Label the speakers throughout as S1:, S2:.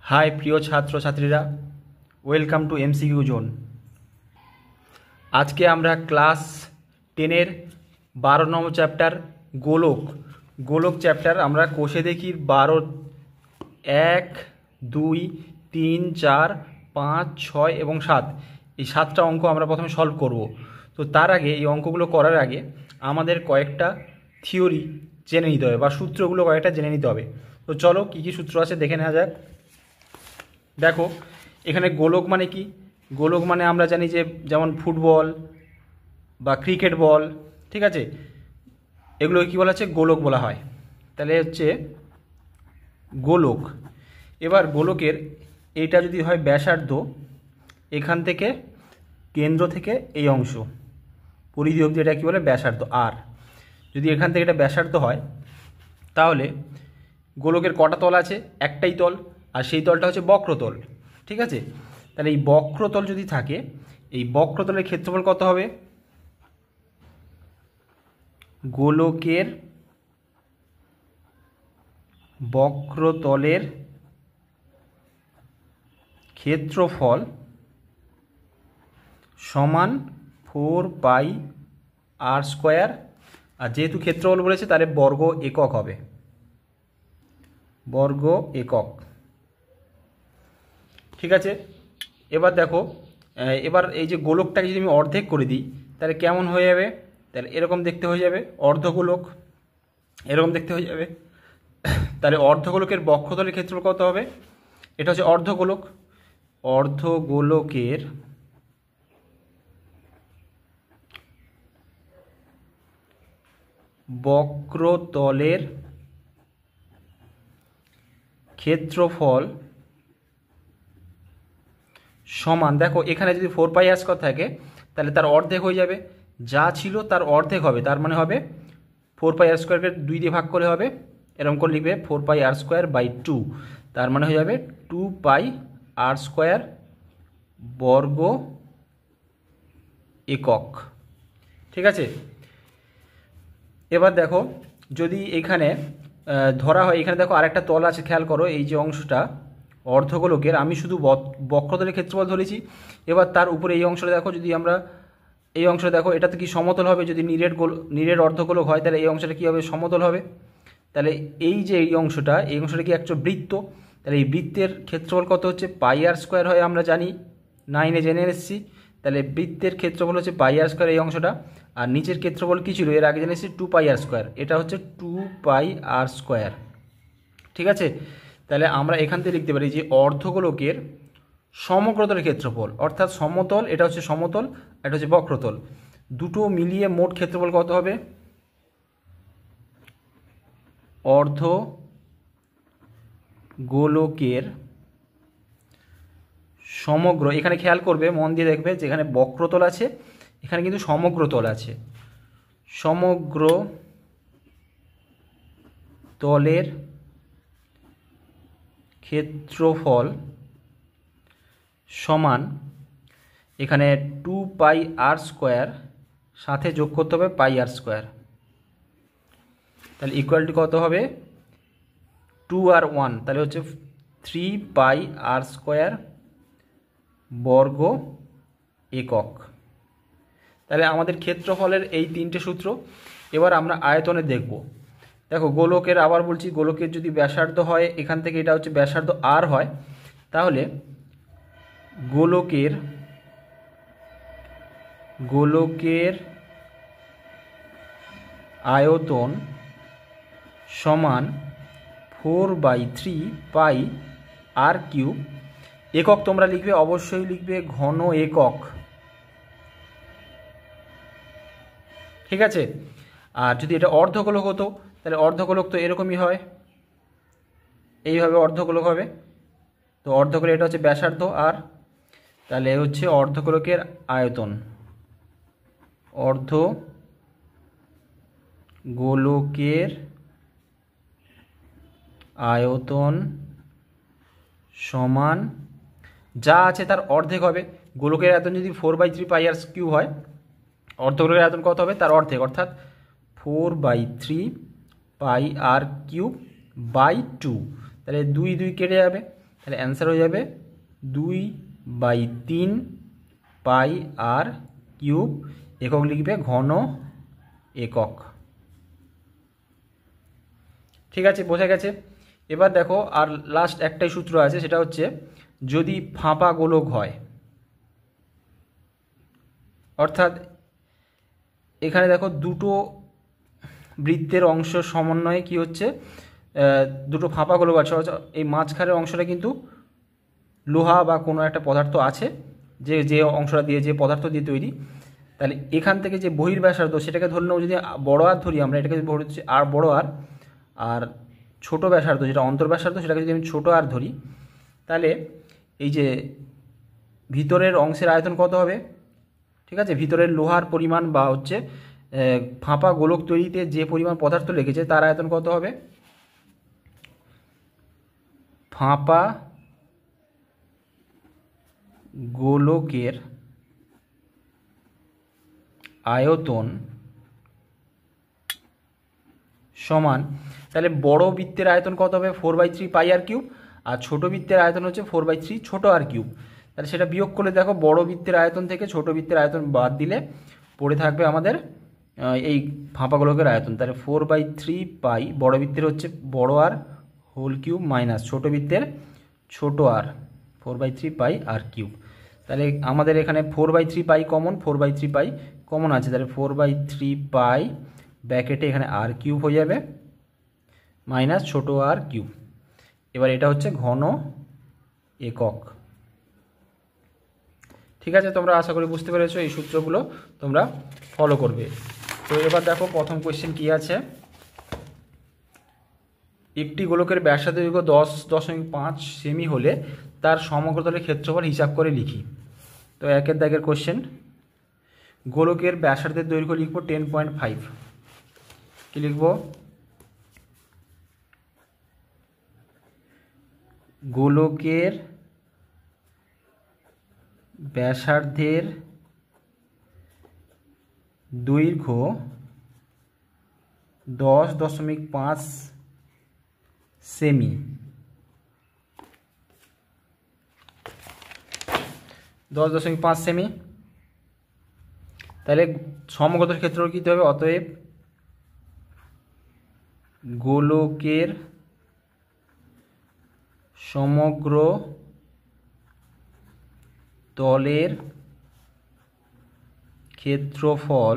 S1: High প্রিয় ছাত্রছাত্রীরা, welcome to MCQ zone. আজকে আমরা ক্লাস 10-এর 12 নম্বর চ্যাপ্টার গোলক চ্যাপ্টার আমরা কোষে দেখি 12 1 2 3 4 5 6 এবং 7 এই 7টা অঙ্ক আমরা প্রথমে সলভ করব। তো তার আগে এই অঙ্কগুলো করার আগে আমাদের কয়েকটা থিওরি জেনে নিতে হবে বা সূত্রগুলো কয়েকটা জেনে নিতে হবে। তো চলো কী কী সূত্র আছে দেখে নেওয়া যাক। দেখো এখানে গোলক মানে কি? গোলক মানে আমরা জানি যে যেমন ফুটবল বা ক্রিকেট বল, ঠিক আছে, এগুলো কী বলা হচ্ছে? গোলক বলা হয়। তাহলে হচ্ছে গোলক। এবার গোলকের এইটা যদি হয় ব্যাসার্ধ, এখান থেকে কেন্দ্র থেকে এই অংশ পরিধি অবধি এটা কী বলে? ব্যাসার্ধ। আর যদি এখান থেকে এটা ব্যাসার্ধ হয় তাহলে গোলকের কটা তল আছে? একটাই তল, আর সেই তলটা হচ্ছে বক্রতল, ঠিক আছে। তাহলে এই বক্রতল যদি থাকে, এই বক্রতলের ক্ষেত্রফল কত হবে? গোলকের বক্রতলের ক্ষেত্রফল সমান 4πr²। আর যেহেতু ক্ষেত্রফল বলেছে তাহলে বর্গ একক হবে, বর্গ একক, ঠিক আছে। এবার দেখো, এবার এই যে গোলকটাকে যদি আমি অর্ধেক করে দিই তাহলে কেমন হয়ে যাবে? তাহলে এরকম দেখতে হয়ে যাবে, অর্ধগোলক এরকম দেখতে হয়ে যাবে। তাহলে অর্ধগোলকের বক্রতলের ক্ষেত্রফল কত হবে? এটা হচ্ছে অর্ধগোলক, অর্ধগোলকের বক্রতলের ক্ষেত্রফল সমান, দেখো এখানে যদি 4πr² থাকে তাহলে তার অর্ধেক হয়ে যাবে, যা ছিল তার অর্ধেক হবে, তার মানে হবে 4πr²কে 2 দিয়ে ভাগ করে হবে, এরকম করে লিখবে 4πr²/2, তার মানে হয়ে যাবে 2πr² বর্গ একক, ঠিক আছে। এবার দেখো যদি এখানে ধরা হয়, এখানে দেখো আরেকটা তল আছে, খেয়াল করো এই যে অংশটা অর্ধগোলকের, আমি শুধু বক্রতলের ক্ষেত্রফল ধরেছি। এবার তার উপরে এই অংশটা দেখো, যদি আমরা এই অংশটা দেখো, এটাতে কি সমতল হবে? যদি নিরেট অর্ধগোলক হয় তাহলে এই অংশটা কী হবে? সমতল হবে। তাহলে এই যে এই অংশটা কি একটা বৃত্ত, তাহলে এই বৃত্তের ক্ষেত্রফল কত হচ্ছে? πr² হয়, আমরা জানি 9-এ জেনে এসেছি। তাহলে বৃত্তের ক্ষেত্রফল হচ্ছে πr², এই অংশটা। আর নিচের ক্ষেত্রফল কী ছিল এর আগে জেনে এসেছি? 2πr², এটা হচ্ছে 2πr², ঠিক আছে। তাহলে আমরা এখান থেকে লিখতে পারি যে অর্ধগোলকের সমগ্রতলের ক্ষেত্রফল, অর্থাৎ সমতল, এটা হচ্ছে সমতল, এটা হচ্ছে বক্রতল, দুটো মিলিয়ে মোট ক্ষেত্রফল কত হবে? অর্ধগোলকের সমগ্র, এখানে খেয়াল করবে, মন দিয়ে দেখবে, যেখানে বক্রতল আছে এখানে কিন্তু সমগ্রতল আছে, সমগ্র তলের ক্ষেত্রফল সমান, এখানে 2πr², সাথে যোগ করতে হবে πr², তাহলে ইকুয়াল টু কত হবে? 2 আর 1, তাহলে হচ্ছে 3πr² বর্গ একক। তাহলে আমাদের ক্ষেত্রফলের এই 3টে সূত্র। এবার আমরা আয়তনে দেখব। দেখো গোলকের, আবার বলছি, গোলকের যদি ব্যাসার্ধ হয়, এখান থেকে এটা হচ্ছে ব্যাসার্ধ আর হয়, তাহলে গোলকের আয়তন সমান 4/3πr³। একক তোমরা লিখবে, অবশ্যই লিখবে ঘন একক, ঠিক আছে। আর যদি এটা অর্ধগোলক হতো তাহলে অর্ধগোলক তো এরকমই হয়, এইভাবে অর্ধগোলক হবে। তো অর্ধগোলক এটা হচ্ছে ব্যাসার্ধ আর, তাহলে হচ্ছে অর্ধগোলকের আয়তন, অর্ধগোলকের আয়তন সমান যা আছে তার অর্ধেক হবে। গোলকের আয়তন যদি 4/3πr³ হয়, অর্ধগোলকের আয়তন কত হবে? তার অর্ধেক, অর্থাৎ 4/3πr³/2, তাহলে 2 2 কেটে যাবে, তাহলে অ্যান্সার হয়ে যাবে 2/3 পাই আর কিউব। একক লিখবে ঘন একক। ঠিক আছে, বোঝা গেছে। এবার দেখো আর লাস্ট একটাই সূত্র আছে, সেটা হচ্ছে যদি ফাঁপা গোলক হয়, অর্থাৎ এখানে দেখো দুটো বৃত্তের অংশ সমন্বয়ে কি হচ্ছে, দুটো ফাঁপা গোলক আছে, এই মাঝখানের অংশটা কিন্তু লোহা বা কোনো একটা পদার্থ আছে, যে অংশটা দিয়ে, যে পদার্থ দিয়ে তৈরি। তাহলে এখান থেকে যে বহির্ব্যাসার্ধ সেটাকে ধরে নেব যদি বড় আর ধরি আমরা, এটাকে যদি আর বড় আর ছোটো ব্যাসার্ধ যেটা অন্তর্ব্যাসার্ধ সেটাকে যদি আমি ছোটো আর ধরি, তাহলে এই যে ভিতরের অংশের আয়তন কত হবে, ঠিক আছে, ভিতরের লোহার পরিমাণ বা হচ্ছে ফাঁপা গোলক তৈরিতে যে পরিমাণ পদার্থ লেগেছে তার আয়তন কত হবে, ফাঁপা গোলকের আয়তন সমান, তাহলে বড় বৃত্তের আয়তন কত হবে 4/3 পাই আর কিউব, আর ছোট বৃত্তের আয়তন হচ্ছে 4/3 ছোট আর কিউব। তাহলে সেটা বিয়োগ করলে দেখো বড় বৃত্তের আয়তন থেকে ছোট বৃত্তের আয়তন বাদ দিলে পড়ে থাকবে আমাদের এই ফাঁপা গোলকের আয়তন। তাহলে 4/3 পাই বড় বৃত্তের হচ্ছে বড় আর হোল কিউব মাইনাস ছোট বৃত্তের ছোট আর 4/3 পাই আর কিউব। তাহলে আমাদের এখানে 4/3 পাই কমন, 4/3 পাই কমন আছে, তাহলে 4/3 পাই ব্র্যাকেটে এখানে আর কিউব হয়ে যাবে মাইনাস ছোট আর কিউব। এবার এটা হচ্ছে ঘন একক। ঠিক আছে, তোমরা আশা করি বুঝতে পেরেছো, এই সূত্রগুলো তোমরা ফলো করবে। তো এবার দেখো প্রথম কোয়েশ্চেন কি আছে, একটি গোলকের ব্যাসার্ধ দৈর্ঘ্য 10.5 সেমি হলে তার সমগ্রতলের ক্ষেত্রফল হিসাব করে লিখি। তো একের দাগের কোয়েশ্চেন, গোলকের ব্যাসার্ধের দৈর্ঘ্য লিখবো 10.5। কি লিখবো, গোলকের ব্যাসার্ধের দৈর্ঘ্য 10.5 সেমি, 10.5 সেমি। তাহলে সমগ্রতলের ক্ষেত্রফল কী হবে, অতএব গোলকের সমগ্র তলের ক্ষেত্রফল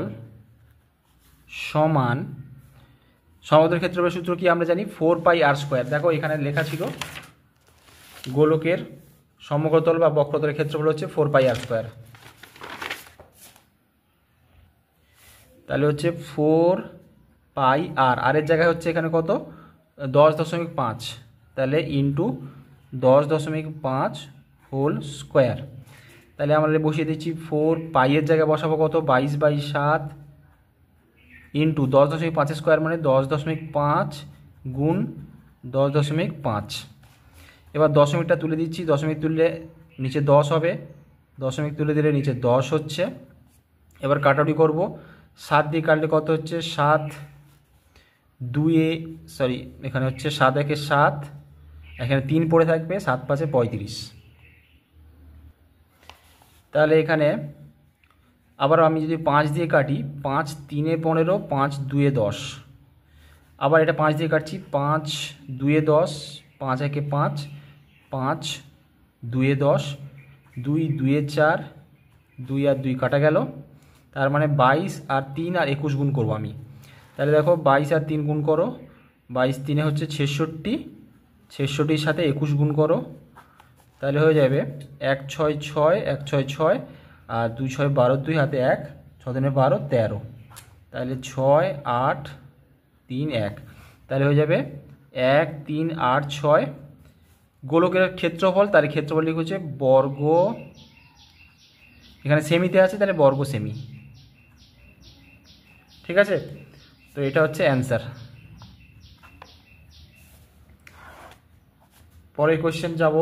S1: সমান, সমগ্র ক্ষেত্রফলের সূত্র কি আমরা জানি 4 পাই আর স্কোয়ার। দেখো এখানে লেখা ছিল গোলকের সমগ্রতল বা বক্রতলের ক্ষেত্রফল হচ্ছে 4 পাই আর স্কোয়ার। তাহলে হচ্ছে 4 পাই আর এর জায়গায় হচ্ছে এখানে কত 10.5, তাহলে ইন্টু 10.5 হোল স্কোয়ার। তাহলে আমরা বসিয়ে দিচ্ছি 4 পাইয়ের জায়গায় বসাবো কত 22/7 ইন্টু 10.5 স্কোয়ার মানে 10.5 গুণ 10.5। এবার দশমিকটা তুলে দিচ্ছি, দশমিক তুললে নিচে 10 হবে, দশমিক তুলে দিলে নিচে 10 হচ্ছে। এবার কাটাকুটি করব, 7 দিয়ে কাটলে কত হচ্ছে 7 2 সরি এখানে হচ্ছে 7 1 7, এখানে 3 পড়ে থাকবে, 7 5 35। তাহলে এখানে আবার আমি যদি 5 দিয়ে কাটি, 5 3 15, 5 2 10, আবার এটা 5 দিয়ে কাটছি, 5 2 10, 5 1 5, 5 2 10, 2 2 4, 2 আর 2 কাটা গেল, তার মানে 22 আর 3 আর 21 গুণ করবো আমি। তাহলে দেখো 22 আর 3 গুণ করো, 22 3 হচ্ছে 66, 66-র সাথে 21 গুণ করো, তাহলে হয়ে যাবে 1 6 6, 1 6 6 আর 2 6 12, 2 হাতে 1, 6 3 12 13, তাহলে 6 8 3 1, তাহলে হয়ে যাবে 1 3 8 6। গোলকের ক্ষেত্রফল, তাহলে ক্ষেত্রফল লিখে হচ্ছে বর্গ, এখানে সেমিতে আছে তাহলে বর্গ সেমি। ঠিক আছে, তো এটা হচ্ছে অ্যান্সার। পরের কোশ্চেন যাব,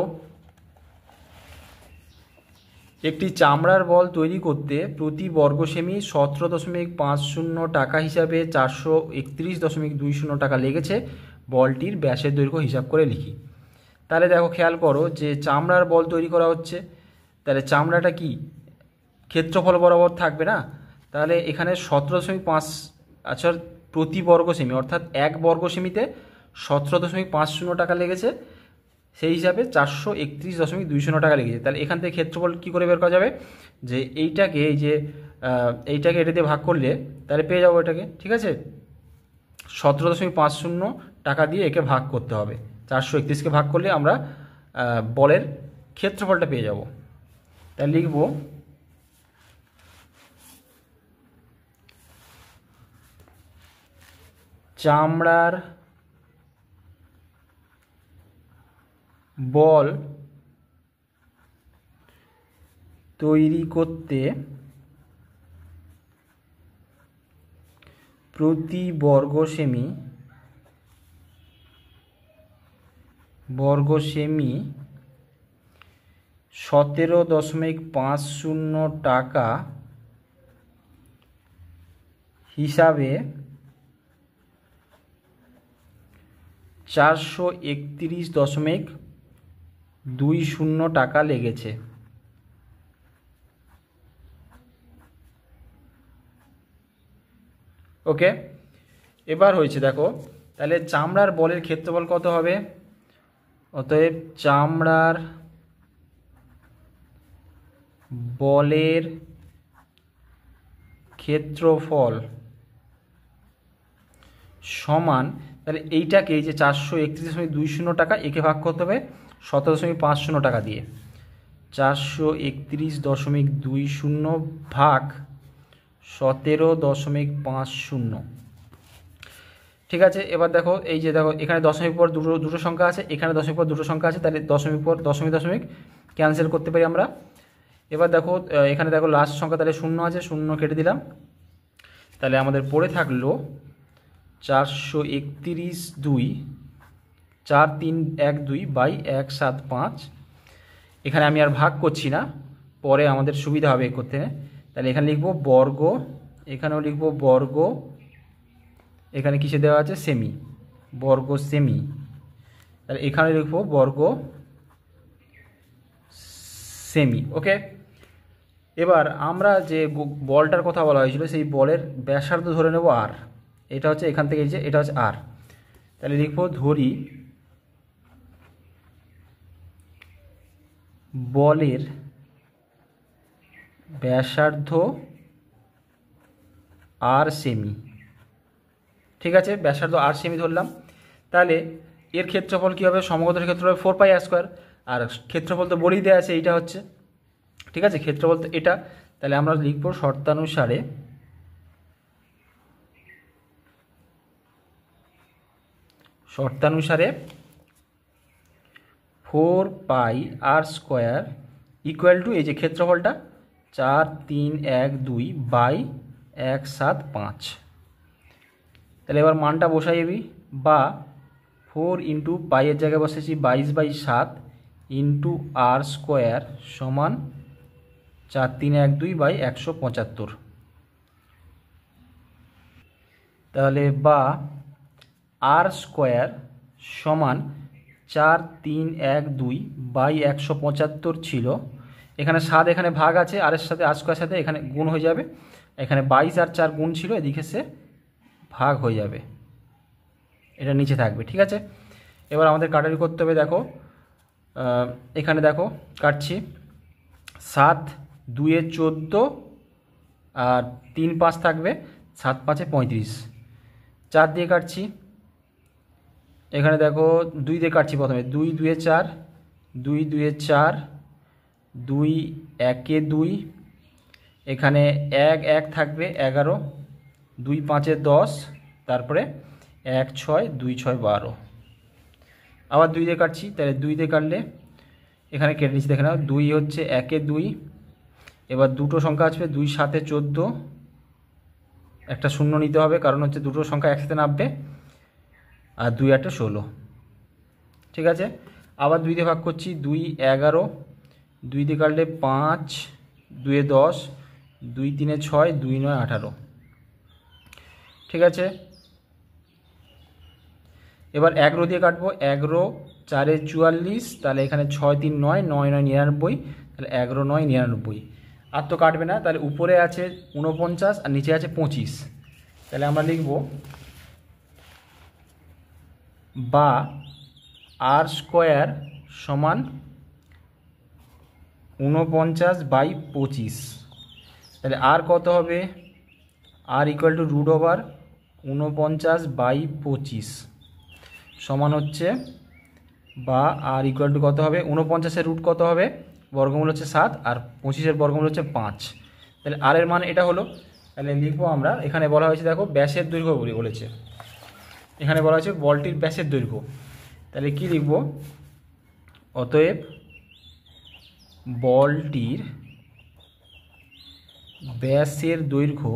S1: একটি চামড়ার বল তৈরি করতে প্রতি বর্গ সেমি 17.50 টাকা হিসাবে 431.20 টাকা লেগেছে, বলটির ব্যাসের দৈর্ঘ্য হিসাব করে লিখি। তাহলে দেখো খেয়াল করো যে চামড়ার বল তৈরি করা হচ্ছে, তাহলে চামড়াটা কি ক্ষেত্রফল বরাবর থাকবে না, তাহলে এখানে 17.5 আচ্ছা প্রতি বর্গ সেমি, অর্থাৎ 1 বর্গ সেমিতে 17.50 টাকা লেগেছে, সেই হিসাবে 431.20 টাকা লেগেছে। তাহলে এখান থেকে ক্ষেত্রফল কী করে বের করা যাবে, যে এইটাকে এই যে এইটাকে এটা দিয়ে ভাগ করলে তাহলে পেয়ে যাবো এটাকে, ঠিক আছে। 17.50 টাকা দিয়ে একে ভাগ করতে হবে, 431কে ভাগ করলে আমরা বলের ক্ষেত্রফলটা পেয়ে যাব। তাহলে লিখব চামড়ার বল তৈরি করতে প্রতি বর্গ সেমি 17.50 টাকা হিসাবে 431.20 টাকা লেগেছে। ওকে, এবার হয়েছে দেখো, তাহলে চামড়ার বলের ক্ষেত্রফল কত হবে, অতএব চামড়ার বলের ক্ষেত্রফল সমান, তাহলে এইটাকে এই যে 431.20 টাকা একে ভাগ করতে হবে 17.50 টাকা দিয়ে, 431.20 ভাগ 17.50। ঠিক আছে, এবার দেখো এই যে দেখো এখানে দশমিক পর দুটো সংখ্যা আছে, এখানে দশমিক পর দুটো সংখ্যা আছে, তাহলে দশমিক পর দশমিক দশমিক ক্যান্সেল করতে পারি আমরা। এবার দেখো এখানে দেখো লাস্ট সংখ্যা তাহলে 0 আছে, 0 কেটে দিলাম, তাহলে আমাদের পড়ে থাকলো 431.2 4312/175। এখানে আমি আর ভাগ করছি না, পরে আমাদের সুবিধা হবে করতে। তাহলে এখানে লিখব বর্গ, এখানেও লিখব বর্গ, এখানে কিসে দেওয়া আছে সেমি, বর্গ সেমি, তাহলে এখানে লিখব বর্গ সেমি। ওকে, এবার আমরা যে বলটার কথা বলা হয়েছিল সেই বলের ব্যাসার্ধ ধরে নেব আর, এটা হচ্ছে এখান থেকে যে এটা হচ্ছে আর, তাহলে লিখব ধরি বলের ব্যাসার্ধ আর সেমি। ঠিক আছে, ব্যাসার্ধ আর সেমি ধরলাম, তাহলে এর ক্ষেত্রফল কী হবে, সমগ্রের ক্ষেত্রফল 4πr², আর ক্ষেত্রফল তো বলেই দেওয়া আছে এইটা হচ্ছে, ঠিক আছে, ক্ষেত্রফল তো এটা, তাহলে আমরা লিখব শর্তানুসারে শর্তানুসারে 4πr² ইকুয়াল টু এই যে ক্ষেত্রফলটা 4312/175। তাহলে এবার মানটা বসাই যাবি, বা 4 ইন্টু পাইয়ের জায়গায় বসেছি 22/7 ইন্টু r² সমান 4312/175। তাহলে বা r² সমান 4312/175 ছিল, এখানে 7 এখানে ভাগ আছে, আর এর সাথে r² সাথে এখানে গুণ হয়ে যাবে, এখানে 22 আর 4 গুণ ছিল, এদিকে সে ভাগ হয়ে যাবে, এটা নিচে থাকবে। ঠিক আছে, এবার আমাদের কাটারি করতে হবে, দেখো এখানে দেখো কাটছি, 7 2 14 আর 3 5 থাকবে, 7 5 35, 4 দিয়ে কাটছি, এখানে দেখো 2 দিয়ে কাটছি, প্রথমে 2 2 4, 2 2 4, 2 1 2, এখানে 1 1 থাকবে 11, 2 5 10, তারপরে 1 6 2 6 12, আবার 2 দিয়ে কাটছি, তাহলে 2 দিয়ে কাটলে এখানে কেটে নিচ্ছি, দেখে নাও 2 হচ্ছে 1 2, এবার দুটো সংখ্যা আসবে 2 7 14, একটা শূন্য নিতে হবে কারণ হচ্ছে দুটো সংখ্যা একসাথে নামবে, আর 2 8 16। ঠিক আছে, আবার 2 দিয়ে ভাগ করছি, 2 11, 2 দিয়ে কাটলে 5, 2 10, 2 3 6, 2 9 18। ঠিক আছে, এবার 11 দিয়ে কাটবো, 11 4 44, তাহলে এখানে 6 3 9, 9 9 99, তাহলে 11 9 99। আর তো কাটবে না, তাহলে উপরে আছে 49 আর নিচে আছে 25। তাহলে আমরা লিখব বা আর স্কোয়ার সমান 49/25। তাহলে আর কত হবে? আর ইকুয়াল টু √49/25 সমান হচ্ছে, বা আর ইকুয়াল টু কত হবে? 49-এর রুট কত হবে? বর্গমূল হচ্ছে 7 আর 25-এর বর্গমূল হচ্ছে 5। তাহলে আর এর মান এটা হলো। তাহলে লিখবো আমরা, এখানে বলা হয়েছে দেখো ব্যাসের দৈর্ঘ্য বলেছে, এখানে বলা হয়েছে বলটির ব্যাসের দৈর্ঘ্য। তাহলে কি লিখব? অতএব বলটির ব্যাসের দৈর্ঘ্য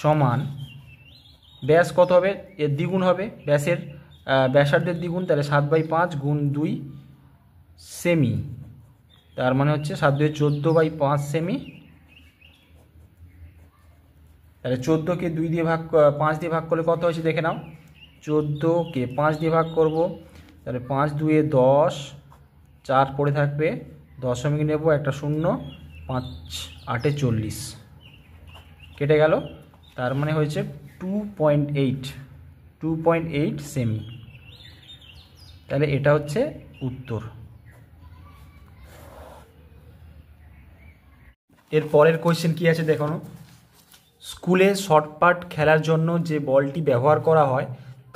S1: সমান, ব্যাস কত হবে? এর দ্বিগুণ হবে, ব্যাসের ব্যাসার্ধের দ্বিগুণ, তাহলে 7/5 গুণ 2 সেমি, তার মানে হচ্ছে 7 2 14/5 সেমি। তাহলে 14কে 2 দিয়ে 5 দিয়ে ভাগ করলে কত হয়েছে দেখে নাও। 14কে 5 দিয়ে ভাগ করব, তাহলে 5 2 10, 4 পড়ে থাকবে, দশমিক নেব, একটা শূন্য, 5 8 40 কেটে গেল, তার মানে হয়েছে 2.8 সেমি। তাহলে এটা হচ্ছে উত্তর। এর পরের কোয়েশ্চেন কি আছে দেখো। স্কুলে শর্টপাট খেলার জন্য যে বলটি ব্যবহার করা হয়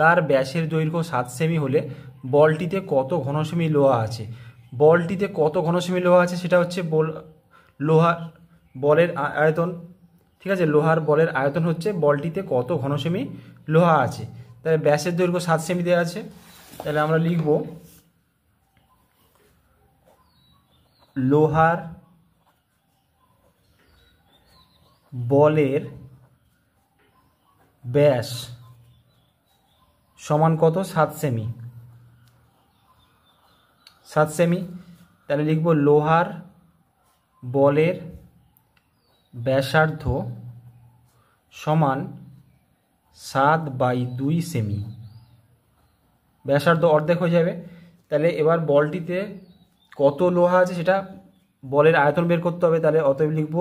S1: তার ব্যাসের দৈর্ঘ্য 7 সেমি হলে বলটিতে কত ঘনসেমি লোহা আছে? বলটিতে কত ঘনসেমি লোহা আছে সেটা হচ্ছে লোহার বলের আয়তন, ঠিক আছে? লোহার বলের আয়তন হচ্ছে বলটিতে কত ঘনসেমি লোহা আছে। তাহলে ব্যাসের দৈর্ঘ্য 7 সেমি দেওয়া আছে, তাহলে আমরা লিখব লোহার বলের ব্যাস সমান কত? 7 সেমি। 7 সেমি, তাহলে লিখব লোহার বলের ব্যাসার্ধ সমান 7/2 সেমি। ব্যাসার্ধ অর্ধেক হয়ে যাবে। তাহলে এবার বলটিতে কত লোহা আছে সেটা বলের আয়তন বের করতে হবে। তাহলে অতএব লিখব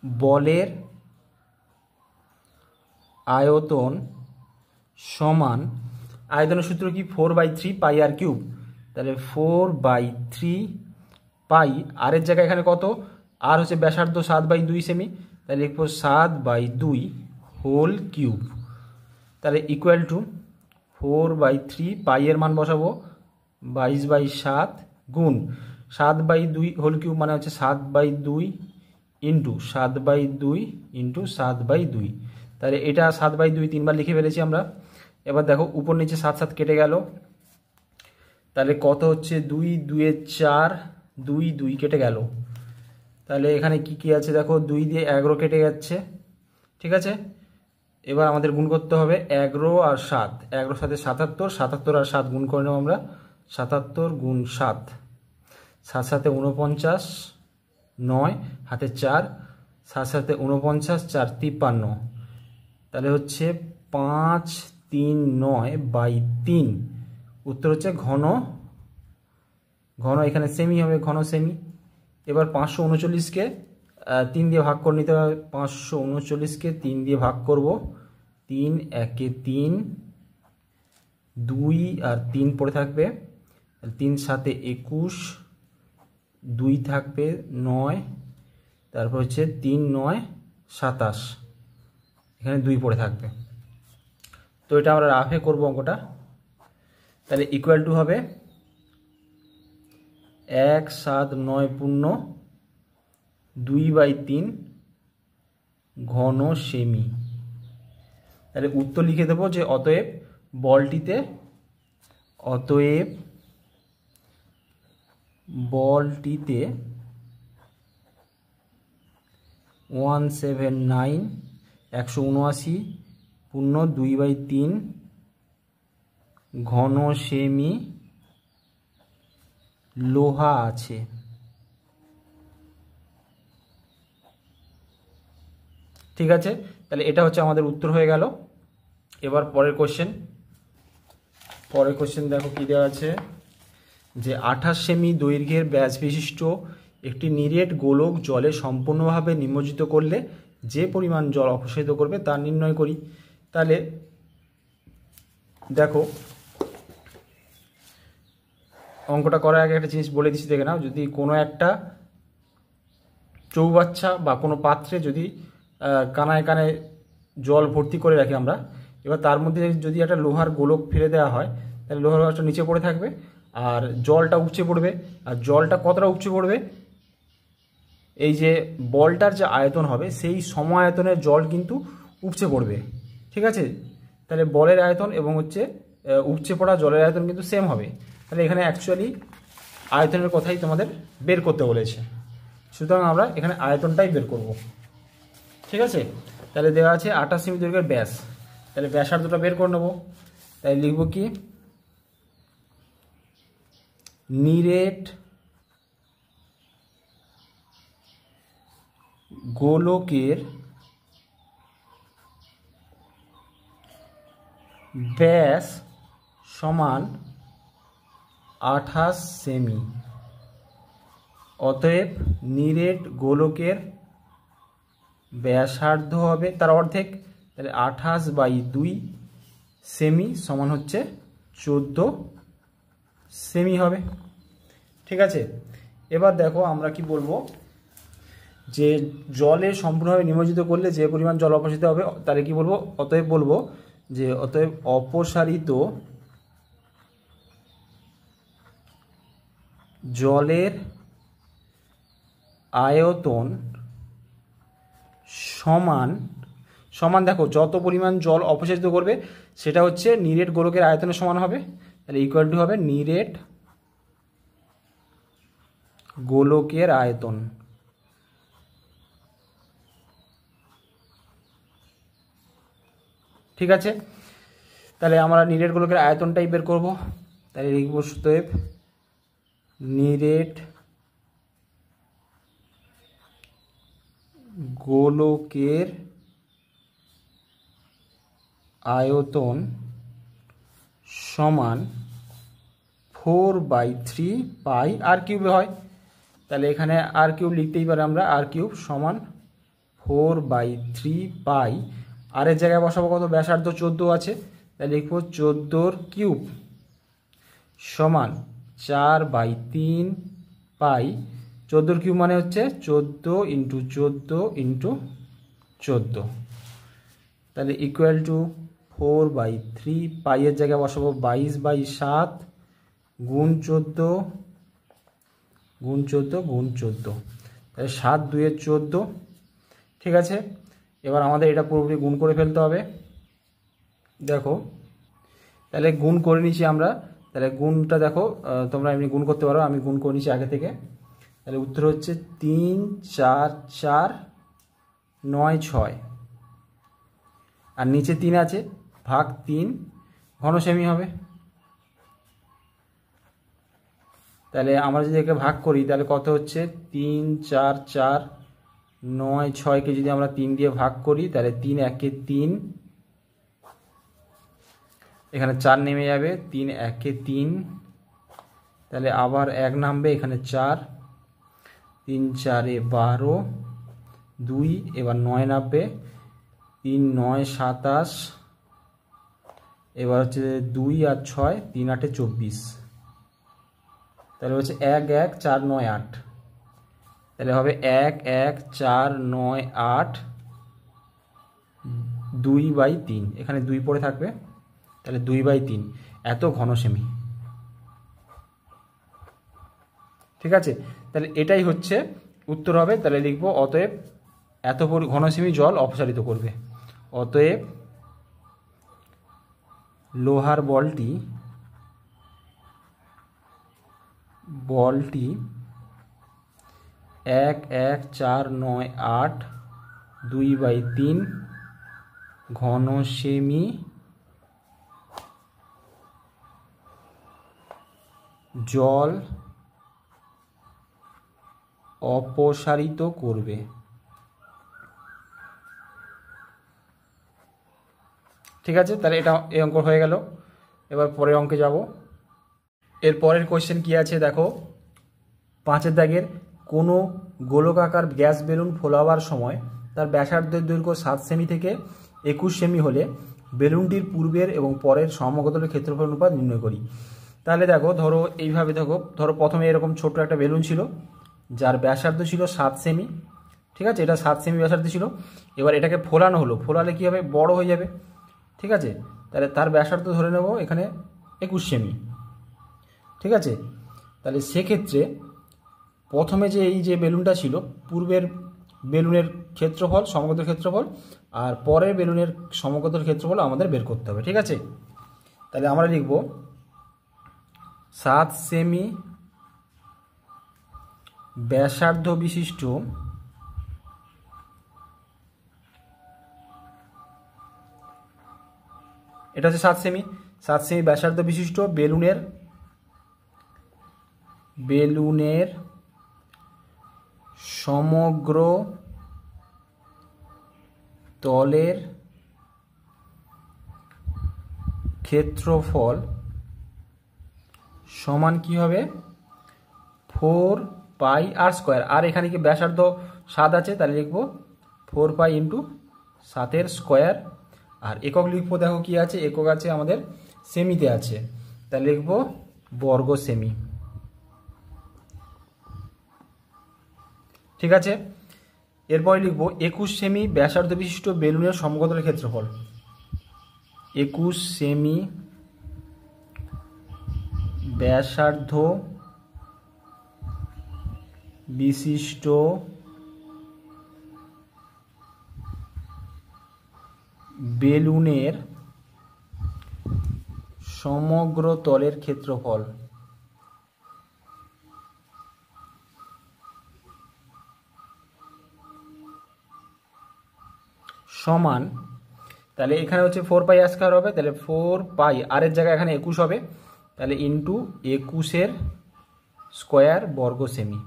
S1: বলের আয়তন সমান, আয়তনের সূত্র কি? 4/3 পাই আর কিউব। তাহলে 4/3 পাই, আর এর জায়গায় এখানে কত? আর হচ্ছে ব্যাসার্ধ 7/2 সেমি, তাহলে লিখব 7/2 হোল কিউব। তাহলে ইকুয়াল টু 4/3 পাই এর মান বসাবো 22/7 গুণ 7/2 হোল কিউব মানে হচ্ছে 7/2 ইন্টু 7/2 ইন্টু 7/2। তাহলে এটা 7/2 তিনবার লিখে ফেলেছি আমরা। এবার দেখো উপর নিচে 7 7 কেটে গেল, তাহলে কত হচ্ছে? 2 2 4, 2 2 কেটে গেল। তাহলে এখানে কি কি আছে দেখো, 2 দিয়ে 11 কেটে যাচ্ছে, ঠিক আছে? এবার আমাদের গুণ করতে হবে 11 আর 7, 11 সাথে 77, 77 আর 7 গুণ করে নেব আমরা, 77 গুণ 7, 7 7 49, 9 হাতে 4, 7 7 49, 4 53, তাহলে হচ্ছে 5 3 9/3। উত্তর হচ্ছে ঘন, এখানে সেমি হবে, ঘন সেমি। এবার 539কে 3 দিয়ে ভাগ করে নিতে হবে, 539কে 3 দিয়ে ভাগ করব, 3 1 3, 2 আর 3 পড়ে থাকবে, 3 7 21, 2 থাকবে 9, তারপর হচ্ছে 3 9 27, এখানে 2 পড়ে থাকবে। তো এটা আমরা রাফে করব অঙ্কটা। তাহলে ইকুয়াল টু হবে 1 7 9 পূর্ণ 2/3 ঘন সেমি। তাহলে উত্তর লিখে দেবো যে অতএব বলটিতে 179 179 পূর্ণ 2/3 ঘন সেমি লোহা আছে। ঠিক আছে, তাহলে এটা হচ্ছে আমাদের উত্তর হয়ে গেল। এবার পরের কোশ্চেন দেখো কি দেওয়া আছে, যে 28 সেমি দৈর্ঘ্যের ব্যাস বিশিষ্ট একটি নিরেট গোলক জলে সম্পূর্ণভাবে নিমজ্জিত করলে যে পরিমাণ জল অপসারিত করবে তা নির্ণয় করি। তাহলে দেখো অঙ্কটা করার আগে একটা জিনিস বলে দিচ্ছি, দেখে নাও। যদি কোনো একটা চৌবাচ্চা বা কোনো পাত্রে যদি কানায় কানায় জল ভর্তি করে রাখি আমরা, এবার তার মধ্যে যদি একটা লোহার গোলক ফেলে দেওয়া হয়, তাহলে লোহার গোলকটা নিচে পড়ে থাকবে আর জলটা উপচে পড়বে। আর জলটা কতটা উপচে পড়বে, এই যে বলটার যে আয়তন হবে সেই সম আয়তনের জল কিন্তু উপচে পড়বে, ঠিক আছে। তাহলে বলের আয়তন এবং হচ্ছে উপচে পড়া জলের আয়তন কিন্তু সেম হবে। তাহলে এখানে অ্যাকচুয়ালি আয়তনের কথাই তোমাদের বের করতে বলেছে, সুতরাং আমরা এখানে আয়তনটাই বের করব, ঠিক আছে। তাহলে দেওয়া আছে 28 সেমি দৈর্ঘ্যের ব্যাস, তাহলে ব্যাসার্ধটা বের করে নেব। তাই লিখব কি, নিরেট গোলকের ব্যাস সমান 28 সেমি, অতএব নিরেট গোলকের ব্যাসার্ধ হবে তার অর্ধেক, তাহলে 28/2 সেমি সমান হচ্ছে 14 সেমি হবে, ঠিক আছে। এবার দেখো আমরা কি বলবো, যে জলে সম্পূর্ণভাবে নিমজ্জিত করলে যে পরিমাণ জল অপসারিত হবে, তাহলে কি বলবো, অতএব বলবো যে অতএব অপসারিত জলের আয়তন সমান দেখো যত পরিমাণ জল অপসারিত করবে সেটা হচ্ছে নিরেট গোলকের আয়তনের সমান হবে। তাহলে ইকুয়াল টু হবে নিরেট গোলকের আয়তন, ঠিক আছে। তাহলে আমরা নিরেট গোলকের আয়তনটাই বের করব। তাহলে লিখব অতএব নিরেট গোলকের আয়তন সমান 4/3 পাই আর কিউবে হয়। তাহলে এখানে আর কিউব লিখতেই পারে আমরা, আর কিউব সমান 4/3 পাই। আর এর জায়গায় বসাবো কত, ব্যাসার্ধ 14 আছে, তাহলে লিখব 14 কিউব সমান 4/3 পাই। 14 কিউব মানে হচ্ছে 14 × 14 × 14, তাহলে ইকুয়াল টু 4/3 পাই এর জায়গায় বসাবো 22/7 গুণ 14 গুণ 14 গুণ 14, তাহলে 7 2 14, ঠিক আছে। এবার আমাদের এটা পুরোপুরি গুণ করে ফেলতে হবে। দেখো তাহলে গুণ করে নিচ্ছি আমরা, তাহলে গুণটা দেখো তোমরা এমনি গুণ করতে পারো, আমি গুণ করে নিচ্ছি আগে থেকে। তাহলে উত্তর হচ্ছে 3 4 4 9 6, আর নিচে 3 আছে, ভাগ 3 ঘন সেমি হবে। তাহলে আমরা যদি একে ভাগ করি তাহলে কত হচ্ছে, 3 4 4 9 6কে যদি আমরা 3 দিয়ে ভাগ করি তাহলে 3 1 3, এখানে 4 নেমে যাবে, 3 1 3, তাহলে আবার 1 নামবে, এখানে 4, 3 4 12, 2, এবার 9 নামবে, 3 9 27, এবার হচ্ছে 2 আর 6, 3 8 24, তাহলে হচ্ছে 1 1 4 9 8, তাহলে হবে 1 1 4 9 8 2/3, এখানে 2 পড়ে থাকবে, তাহলে 2/3 এত ঘন সেমি, ঠিক আছে। তাহলে এটাই হচ্ছে উত্তর হবে। তাহলে লিখব অতএব এত ঘন সেমি জল অপসারিত করবে, অতএব লোহার বলটি 1 1 4 9 8 2/3 ঘন সেমি জল অপসারিত করবে। ঠিক আছে, তাহলে এটা এই অঙ্ক হয়ে গেল। এবার পরের অঙ্কে যাব। এর পরের কোয়েশ্চেন কি আছে দেখো, 5 দাগের কোনো গোলকাকার গ্যাস বেলুন ফোলাবার সময় তার ব্যাসার্ধের দৈর্ঘ্য 7 সেমি থেকে 21 সেমি হলে বেলুনটির পূর্বের এবং পরের সমগ্রতলের ক্ষেত্রফল অনুপাত নির্ণয় করি। তাহলে দেখো, ধরো এইভাবে দেখো, ধরো প্রথমে এরকম ছোট্ট একটা বেলুন ছিল যার ব্যাসার্ধ ছিল 7 সেমি, ঠিক আছে, এটা 7 সেমি ব্যাসার্ধ ছিল। এবার এটাকে ফোলানো হলো, ফোলালে কী হবে, বড় হয়ে যাবে, ঠিক আছে। তাহলে তার ব্যাসার্ধ ধরে নেব এখানে 21 সেমি, ঠিক আছে। তাহলে সেক্ষেত্রে প্রথমে যে এই যে বেলুনটা ছিল, পূর্বের বেলুনের ক্ষেত্রফল সমগ্রতলের ক্ষেত্রফল আর পরের বেলুনের সমগ্রতলের ক্ষেত্রফল আমাদের বের করতে হবে, ঠিক আছে। তাহলে আমরা লিখব 7 সেমি ব্যাসার্ধ বিশিষ্ট এটা হচ্ছে 7 সেমি ব্যাসার্ধ বিশিষ্ট বেলুনের সমগ্র তলের ক্ষেত্রফল সমান কি হবে, 4 পাই আর স্কোয়ার। আর এখানে কি ব্যাসার্ধ 7 আছে, তাহলে লিখবো 4 পাই ইন্টু 7 স্কোয়ার। আর একক লিখবো, দেখো কি আছে, একক আছে আমাদের সেমিতে আছে, তাহলে লিখবো বর্গ সেমি, ঠিক আছে। এরপরে লিখবো 21 সেমি ব্যাসার্ধ বিশিষ্ট বেলুনের সমগ্রতলের ক্ষেত্রফল। 21 সেমি ব্যাসার্ধ বিশিষ্ট বেলুনের সমগ্র তলের ক্ষেত্রফল সমান, তাহলে এখানে হচ্ছে 4 পাই আর স্কয়ার হবে, তাহলে 4 পাই আর এর জায়গায় এখানে 21 হবে, তাহলে ইন্টু 21 স্কোয়ার বর্গ সেমি।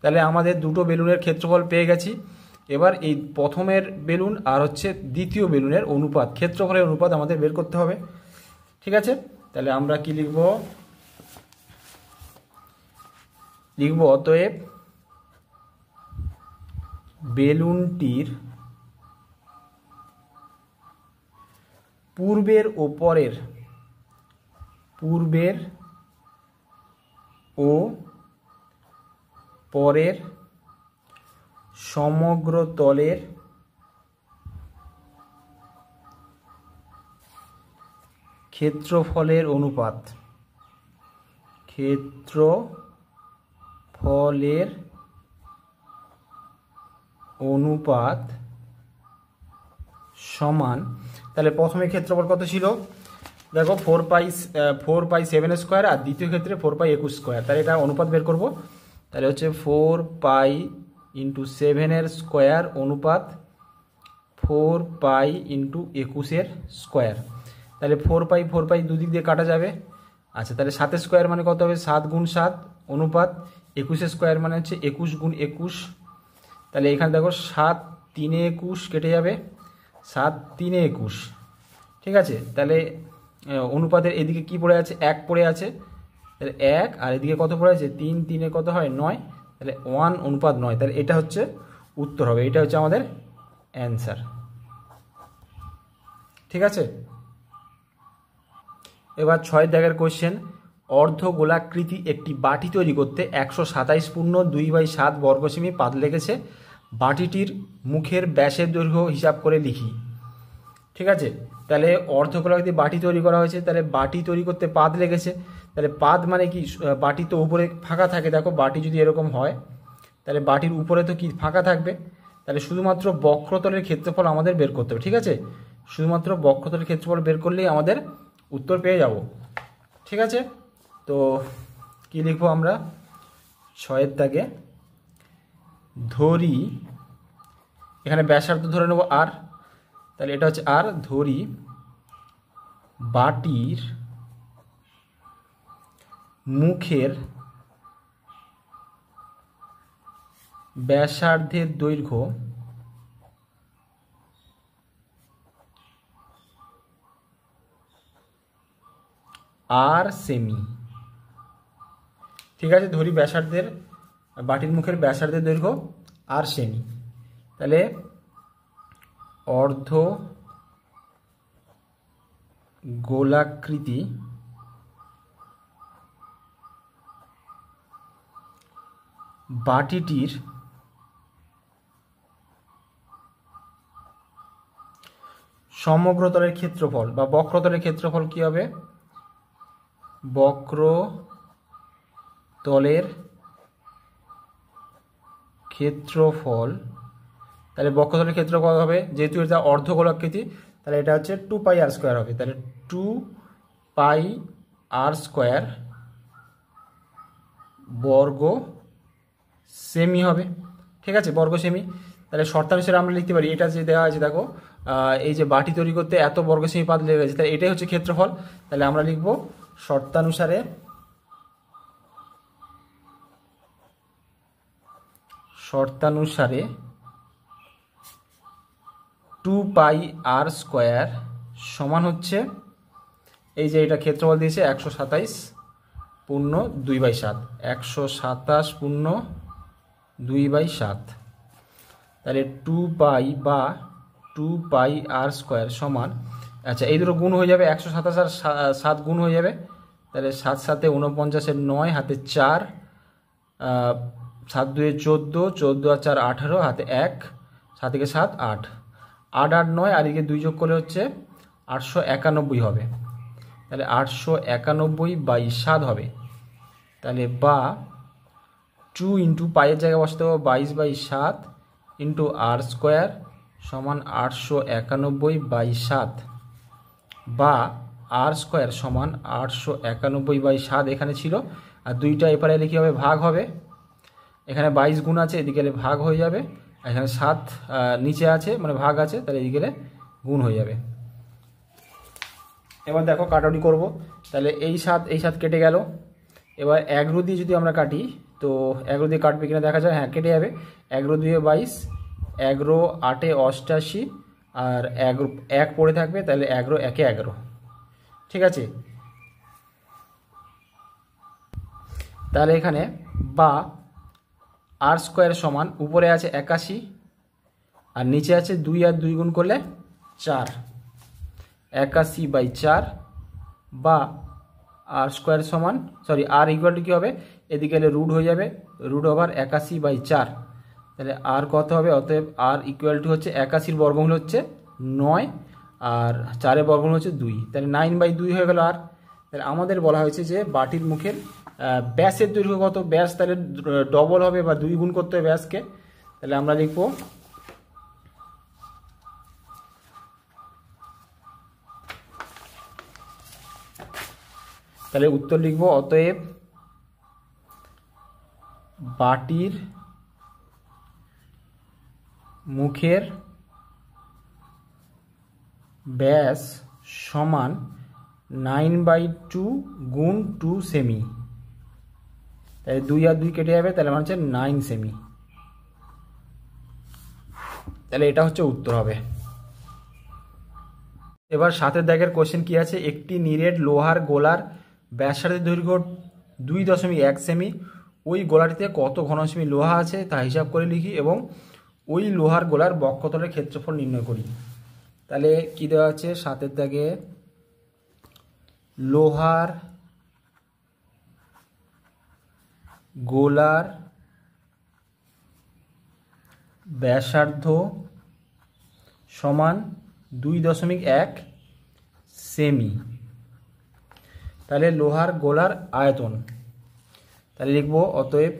S1: তাহলে আমাদের দুটো বেলুনের ক্ষেত্রফল পেয়ে গেছি। এবার এই প্রথমের বেলুন আর হচ্ছে দ্বিতীয় বেলুনের অনুপাত, ক্ষেত্রফলের অনুপাত আমাদের বের করতে হবে, ঠিক আছে। তাহলে আমরা কি লিখব, অতএব বেলুনটির পূর্বের ও পরের সমগ্র তলের ক্ষেত্রফলের অনুপাত সমান। তাহলে প্রথমে ক্ষেত্রফল কত ছিল দেখো, 4 পাই 7 স্কোয়ার, আর দ্বিতীয় ক্ষেত্রে 4 পাই 21 স্কোয়ার। তাহলে এটা অনুপাত বের করব, তাহলে হচ্ছে 4 পাই ইন্টু 7 স্কোয়ার অনুপাত 4 পাই ইন্টু 21 স্কোয়ার। তাহলে 4 পাই দুদিক দিয়ে কাটা যাবে। আচ্ছা, তাহলে 7 স্কোয়ার মানে কত হবে, 7 গুণ 7 অনুপাত 21 স্কোয়ার মানে হচ্ছে 21 গুণ 21। তাহলে এখানে দেখো 7 3 21 কেটে যাবে, 7 3 21, ঠিক আছে। তাহলে অনুপাতের এদিকে কি পড়ে আছে, 1 পড়ে আছে, তাহলে 1, আর এদিকে কত পড়ে আছে, 3 3 কত হয় 9, তাহলে 1 অনুপাত 9। তাহলে এটা হচ্ছে উত্তর হবে, এটা হচ্ছে আমাদের অ্যান্সার, ঠিক আছে। এবার 6 দাগের কোশ্চেন, অর্ধগোলাকৃতি একটি বাটি তৈরি করতে 127 পূর্ণ 2/7 বর্গ সেমি পাত লেগেছে। বাটিটির মুখের ব্যাসের দৈর্ঘ্য হিসাব করে লিখি, ঠিক আছে। তাহলে অর্ধগোলাকৃতি বাটি তৈরি করা হয়েছে, তাহলে বাটি তৈরি করতে পাত লেগেছে। তাহলে পাত মানে কি, বাটি তো উপরে ফাঁকা থাকে, দেখো বাটি যদি এরকম হয় তাহলে বাটির উপরে তো কি ফাঁকা থাকবে, তাহলে শুধুমাত্র বক্রতলের ক্ষেত্রফল আমাদের বের করতে হবে, ঠিক আছে। শুধুমাত্র বক্রতলের ক্ষেত্রফল বের করলেই আমাদের উত্তর পেয়ে যাব, ঠিক আছে। তো কি লিখবো আমরা, 6 দাগে ধরি, এখানে ব্যাসার্ধ ধরে নেব আর, তাহলে এটা হচ্ছে আর, ধরি বাটির মুখের ব্যাসার্ধের দৈর্ঘ্য আর সেমি। ঠিক আছে, ধরি ব্যাসার্ধের বাটির মুখের ব্যাসার্ধের দৈর্ঘ্য আর সেমি, তাহলে অর্ধ গোলাকৃতি বাটিটির সমগ্রতলের ক্ষেত্রফল বা বক্রতলের ক্ষেত্রফল কি হবে? বক্রতলের ক্ষেত্রফল, তাহলে বক্রতলের ক্ষেত্রফল হবে, যেহেতু এটা অর্ধগোলাকৃতি তাহলে এটা হচ্ছে 2πr² হবে, তাহলে 2πr² বর্গ সেমি হবে। ঠিক আছে, বর্গ সেমি। তাহলে শর্তানুসারে আমরা লিখতে পারি, এটা যে দেওয়া আছে দেখো, এই যে বাটি তৈরি করতে এত বর্গ সেমি পাত লেগে গেছে, তাহলে এটাই হচ্ছে ক্ষেত্রফল। তাহলে আমরা লিখব শর্তানুসারে শর্তানুসারে 2πr² সমান হচ্ছে, এই যে এটা ক্ষেত্রফল দিয়েছে 127/2/7, 127/2/7, তাহলে 2π বা 2πr² সমান, আচ্ছা এই দুটো গুণ হয়ে যাবে, 127 আর 7 গুণ হয়ে যাবে, তাহলে 7 7 49, 9 হাতে 4, 7 2 14, 14 আর 4 18, হাতে 1, 7 থেকে 7 8, 8 8 9, আর এদিকে 2 যোগ করলে হচ্ছে 891 হবে, তাহলে 891/7 হবে। তাহলে বা 2 ইন্টু পায়ের জায়গায় বসাতে হবে 22/7 ইন্টু r² সমান 891/7, বা r² সমান 891/7 এখানে ছিল, আর দুইটা এপারে এলে কী হবে? ভাগ হবে। এখানে 22 গুণ আছে, এদিকে এলে ভাগ হয়ে যাবে, এখানে 7 নিচে আছে মানে ভাগ আছে, তাহলে এদিকে এলে গুণ হয়ে যাবে। এবার দেখো কাটাকুটি করব, তাহলে এই 7 কেটে গেল। এবার 11 দিয়ে যদি আমরা কাটি, তো 11 দিয়ে কাটবে কিনা দেখা যায়, হ্যাঁ কেটে যাবে। 11 2 22, 11 8 88, আর 1 পড়ে থাকবে, তাহলে 11 1 11। ঠিক আছে, তাহলে এখানে বা r² সমান, উপরে আছে 81 আর নিচে আছে 2 আর 2 গুণ করলে 4, 81/4, বা r² সমান, সরি r ইকুয়াল টু কী হবে? এদিকে এলে রুট হয়ে যাবে, √ওভার 81/4, তাহলে আর কত হবে? অতএব r ইকুয়াল টু হচ্ছে 81 বর্গমূল হচ্ছে 9, আর 4 বর্গমূল হচ্ছে 2, তাহলে 9/2 হয়ে গেল আর। তাহলে আমাদের বলা হয়েছে যে বাটির মুখের ব্যাসের দৈর্ঘ্য কত? ব্যাস তাহলে ডবল হবে বা 2 গুণ করতে হবে ব্যাসকে, তাহলে আমরা লিখব তাহলে উত্তর লিখব, অতএব বাটির মুখের ব্যাস সমান 9/2 গুণ 2 সেমি, তাহলে 2 আর 2 কেটে যাবে, তাহলে মানে হচ্ছে 9 সেমি। তাহলে এটা হচ্ছে উত্তর হবে। এবার 7 দাগের কোশ্চেন কি আছে? একটি নিরেট লোহার গোলার ব্যাসার্ধের দৈর্ঘ্য 2.1 সেমি, ওই গোলাটিতে কত ঘন সেমি লোহা আছে তা হিসাব করে লিখি, এবং ওই লোহার গোলার বক্ষতলের ক্ষেত্রফল নির্ণয় করি। তাহলে কি দেওয়া আছে 7 দাগে? লোহার গোলার ব্যাসার্ধ সমান 2.1 সেমি, তাহলে লোহার গোলার আয়তন, তাহলে লিখব অতএব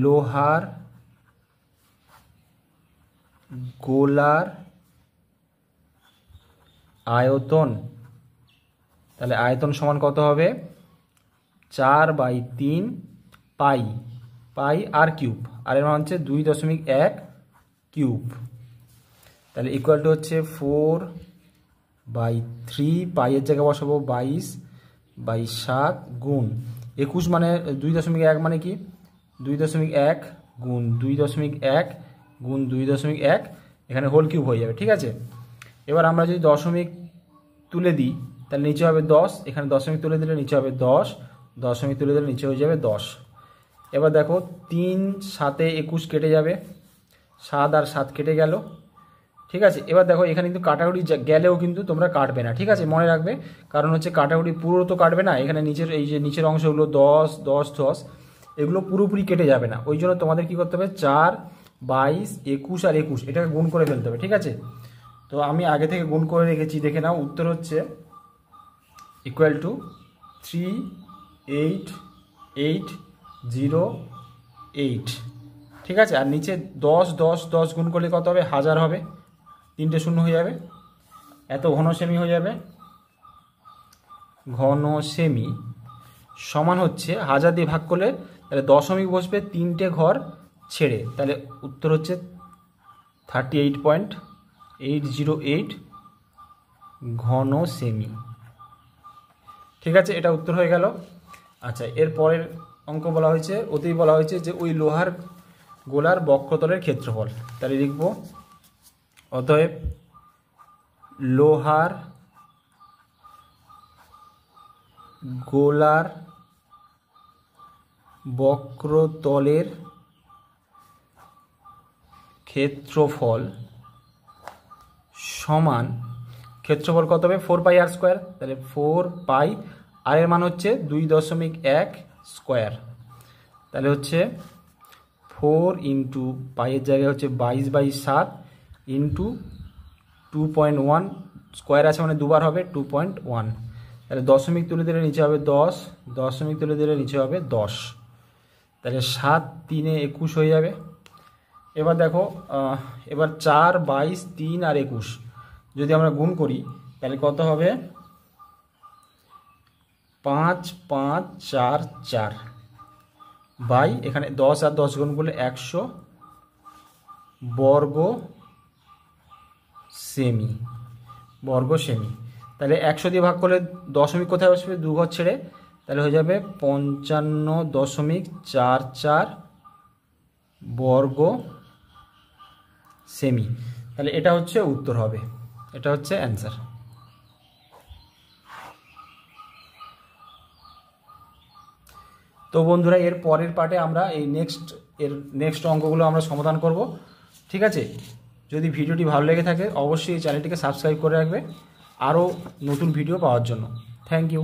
S1: লোহার গোলার আয়তন, তাহলে আয়তন সমান কত হবে? 4/3 পাই, পাই আর কিউব, আর এর মান হচ্ছে 2.1 কিউব, তাহলে ইকুয়াল টু হচ্ছে 4/3, পাইয়ের জায়গায় বসাবো 22/7 গুণ 21, মানে 2.1 মানে কি? 2.1 গুণ 2.1 গুণ 2.1, এখানে হোল কিউব হয়ে যাবে। ঠিক আছে, এবার আমরা যদি দশমিক তুলে দিই, তাহলে নিচে হবে 10, এখানে দশমিক তুলে দিলে নিচে হবে 10, দশমিক তুলে দিলে নিচে হয়ে যাবে 10। এবার দেখো 3 7 21 কেটে যাবে, 7 আর 7 কেটে গেল। ঠিক আছে, এবার দেখো এখানে কিন্তু কাটাকুটি গেলেও কিন্তু তোমরা কাটবে না, ঠিক আছে, মনে রাখবে। কারণ হচ্ছে কাটাকুটি পুরো তো কাটবে না, এখানে নিচের এই যে নিচের অংশগুলো 10 10 10 এগুলো পুরোপুরি কেটে যাবে না। ওই জন্য তোমাদের কী করতে হবে, 4 22 21 আর 21 এটাকে গুণ করে ফেলতে হবে, ঠিক আছে। তো আমি আগে থেকে গুণ করে রেখেছি, দেখে নাও। উত্তর হচ্ছে ইকুয়াল টু 38808। ঠিক আছে, আর নিচে 10 10 10 গুণ করলে কত হবে, 1000 হবে, 3টে শূন্য হয়ে যাবে, এত ঘন সেমি হয়ে যাবে। ঘন সেমি সমান হচ্ছে 1000 দিয়ে ভাগ করলে তাহলে দশমিক বসবে 3টে ঘর ছেড়ে, তাহলে উত্তর হচ্ছে 38.808 ঘন সেমি। ঠিক আছে, এটা উত্তর হয়ে গেল। আচ্ছা, এর পরের অঙ্ক বলা হয়েছে, ওতেই বলা হয়েছে যে ওই লোহার গোলার বক্রতলের ক্ষেত্রফল। তাহলে লিখব অতএব লোহার গোলার বক্রতলের ক্ষেত্রফল সমান, ক্ষেত্রফল কত হবে, 4 পাই আর স্কোয়ার। তাহলে 4 পাই, আর এর মান হচ্ছে 2.1 স্কোয়ার। তাহলে হচ্ছে 4 ইন্টু পাইয়ের জায়গায় হচ্ছে 22/7 ইন্টু 2.1, স্কোয়ার আছে মানে দুবার হবে 2.1। তাহলে দশমিক তুলে দিলে নিচে হবে 10, দশমিক তুলে দিলে নিচে হবে 10। তাহলে 7 3 21 হয়ে যাবে। এবার দেখো, এবার 4 22 3 আর 21 যদি আমরা গুণ করি তাহলে কত হবে, 5 5 4 4 বাই এখানে 10 আর 10 গুণ করলে 100 বর্গ সেমি, বর্গ সেমি। তাহলে 100 দিয়ে ভাগ করলে দশমিক কোথায় বসবে, 2 ঘর ছেড়ে, তাহলে হয়ে যাবে 55.44 বর্গ সেমি। তাহলে এটা হচ্ছে উত্তর হবে, এটা হচ্ছে অ্যান্সার। তো বন্ধুরা, এর পরের পার্টে আমরা এই নেক্সট অঙ্কগুলো আমরা সমাধান করব। ঠিক আছে, যদি ভিডিওটি ভালো লেগে থাকে অবশ্যই এই চ্যানেলটিকে সাবস্ক্রাইব করে রাখবে আরও নতুন ভিডিও পাওয়ার জন্য। Thank you.